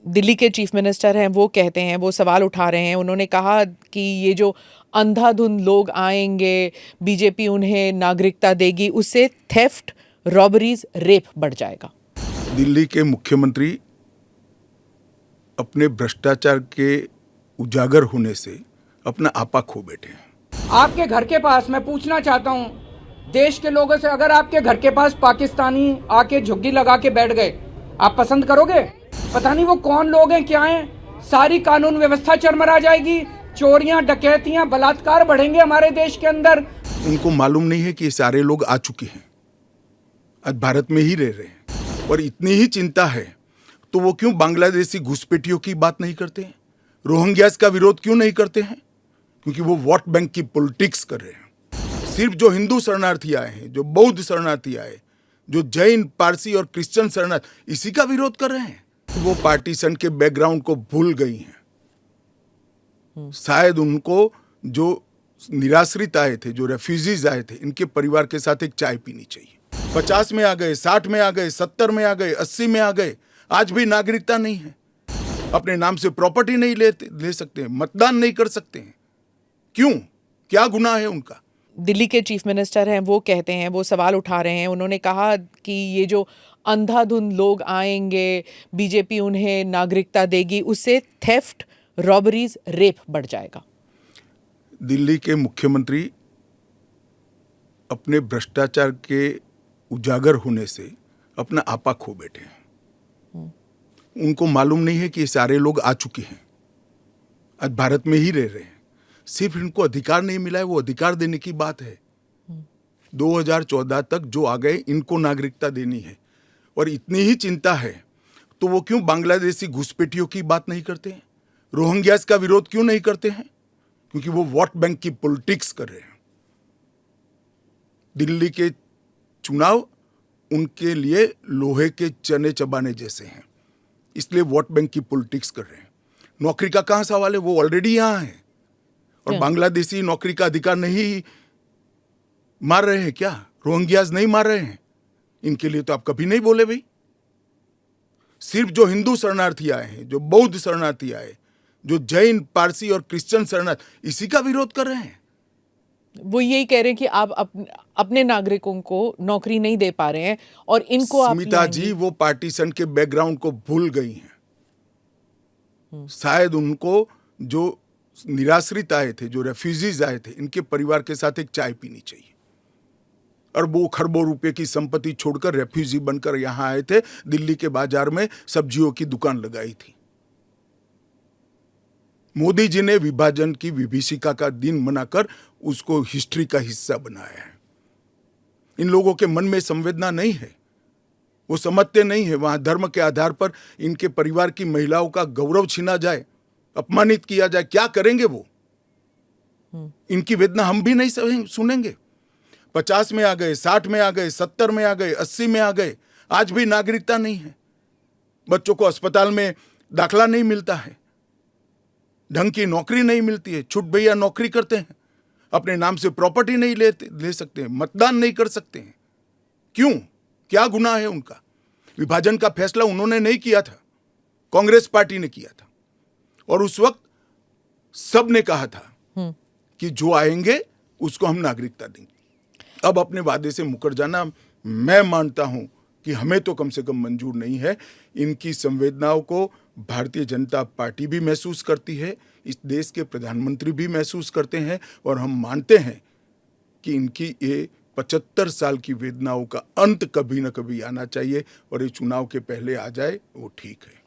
दिल्ली के chief minister हैं वो कहते हैं, वो सवाल उठा रहे हैं। उन्होंने कहा कि ये जो अंधाधुंध लोग आएंगे, बीजेपी उन्हें नागरिकता देगी, उससे थेफ्ट, रॉबरीज, रेप बढ़ जाएगा। दिल्ली के मुख्यमंत्री अपने भ्रष्टाचार के उजागर होने से अपना आपा खो बैठे हैं। आपके घर के पास मैं पूछना चाहता हूं देश के लोगों से, अगर आपके घर के पास पाकिस्तानी आके झुग्गी लगा के बैठ गए, आप पसंद करोगे? पता नहीं वो कौन लोग हैं, क्या हैं। सारी कानून व्यवस्था चरमरा जाएगी, चोरियां, डकैतियां, बलात्कार बढ़ेंगे हमारे देश के अंदर। उनको मालूम नहीं है कि ये सारे लोग आ चुके हैं, आज भारत में ही रह रहे हैं, और इतनी ही चिंता है तो वो क्यों बांग्लादेशी घुसपैठियों की बात नहीं करते हैं, रोहिंग्यास का विरोध क्यों नहीं करते हैं? क्योंकि वो वोट बैंक की पॉलिटिक्स कर रहे हैं। सिर्फ जो हिंदू शरणार्थी आए हैं, जो बौद्ध शरणार्थी आए, जो जैन, पारसी और क्रिश्चियन शरणार्थी, इसी का विरोध कर रहे हैं। वो पार्टीशन के बैकग्राउंड को भूल गई हैं। शायद उनको जो निराश्रित आए थे, जो रेफ्यूजीज आए थे, इनके परिवार के साथ एक चाय पीनी चाहिए। 50 में आ गए, 60 में आ गए, 70 में आ गए, 80 में आ गए, आज भी नागरिकता नहीं है। अपने नाम से प्रॉपर्टी नहीं ले सकते हैं, मतदान नहीं कर सकते हैं। क्यों? क्या गुनाह है उनका? दिल्ली के चीफ मिनिस्टर हैं वो कहते हैं, वो सवाल उठा रहे हैं। उन्होंने कहा कि ये जो अंधाधुंध लोग आएंगे, बीजेपी उन्हें नागरिकता देगी, उससे थेफ्ट, रॉबरीज, रेप बढ़ जाएगा। दिल्ली के मुख्यमंत्री अपने भ्रष्टाचार के उजागर होने से अपना आपा खो बैठे हैं। उनको मालूम नहीं है कि ये सारे लोग आ चुके हैं, आज भारत में ही रह रहे हैं। सिर्फ इनको अधिकार नहीं मिला है, वो अधिकार देने की बात है। 2014 तक जो आ गए, इनको नागरिकता देनी है। और इतनी ही चिंता है तो वो क्यों बांग्लादेशी घुसपैठियों की बात नहीं करते हैं, रोहिंग्यास का विरोध क्यों नहीं करते हैं? क्योंकि वो वोट बैंक की पॉलिटिक्स कर रहे हैं। दिल्ली के चुनाव उनके लिए लोहे के चने चबाने जैसे हैं, इसलिए वोट बैंक की पॉलिटिक्स कर रहे हैं। नौकरी का कहां सवाल है? वो ऑलरेडी यहां है। और बांग्लादेशी नौकरी का अधिकार नहीं मार रहे हैं क्या? रोहिंग्यास नहीं मार रहे हैं? इनके लिए तो आप कभी नहीं बोले भाई। सिर्फ जो हिंदू शरणार्थी आए हैं, जो बौद्ध शरणार्थी आए, जो जैन, पारसी और क्रिश्चियन शरणार्थी, इसी का विरोध कर रहे हैं। वो यही कह रहे हैं कि आप अपने नागरिकों को नौकरी नहीं दे पा रहे हैं और इनको आप स्मिता जी वो पार्टीशन के बैकग्राउंड को भूल गई हैं। शायद उनको जो निराश्रित आए थे, जो रेफ्यूजीज आए थे, इनके परिवार के साथ एक चाय पीनी चाहिए। अरबों खरबों रुपए की संपत्ति छोड़कर रेफ्यूजी बनकर यहां आए थे, दिल्ली के बाजार में सब्जियों की दुकान लगाई थी। मोदी जी ने विभाजन की विभीषिका का दिन मनाकर उसको हिस्ट्री का हिस्सा बनाया है। इन लोगों के मन में संवेदना नहीं है, वो समझते नहीं है वहां धर्म के आधार पर इनके परिवार की महिलाओं का गौरव छीना जाए, अपमानित किया जाए, क्या करेंगे वो? इनकी वेदना हम भी नहीं सुनेंगे। 50 में आ गए, 60 में आ गए, 70 में आ गए, 80 में आ गए, आज भी नागरिकता नहीं है। बच्चों को अस्पताल में दाखला नहीं मिलता है, ढंग की नौकरी नहीं मिलती है, छुट भैया नौकरी करते हैं, अपने नाम से प्रॉपर्टी नहीं ले सकते हैं, मतदान नहीं कर सकते हैं। क्यों? क्या गुनाह है उनका? विभाजन का फैसला उन्होंने नहीं किया था, कांग्रेस पार्टी ने किया था। और उस वक्त सब ने कहा था कि जो आएंगे उसको हम नागरिकता देंगे। अब अपने वादे से मुकर जाना, मैं मानता हूं कि हमें तो कम से कम मंजूर नहीं है। इनकी संवेदनाओं को भारतीय जनता पार्टी भी महसूस करती है, इस देश के प्रधानमंत्री भी महसूस करते हैं, और हम मानते हैं कि इनकी ये 75 साल की वेदनाओं का अंत कभी न कभी आना चाहिए, और ये चुनाव के पहले आ जाए वो ठीक है।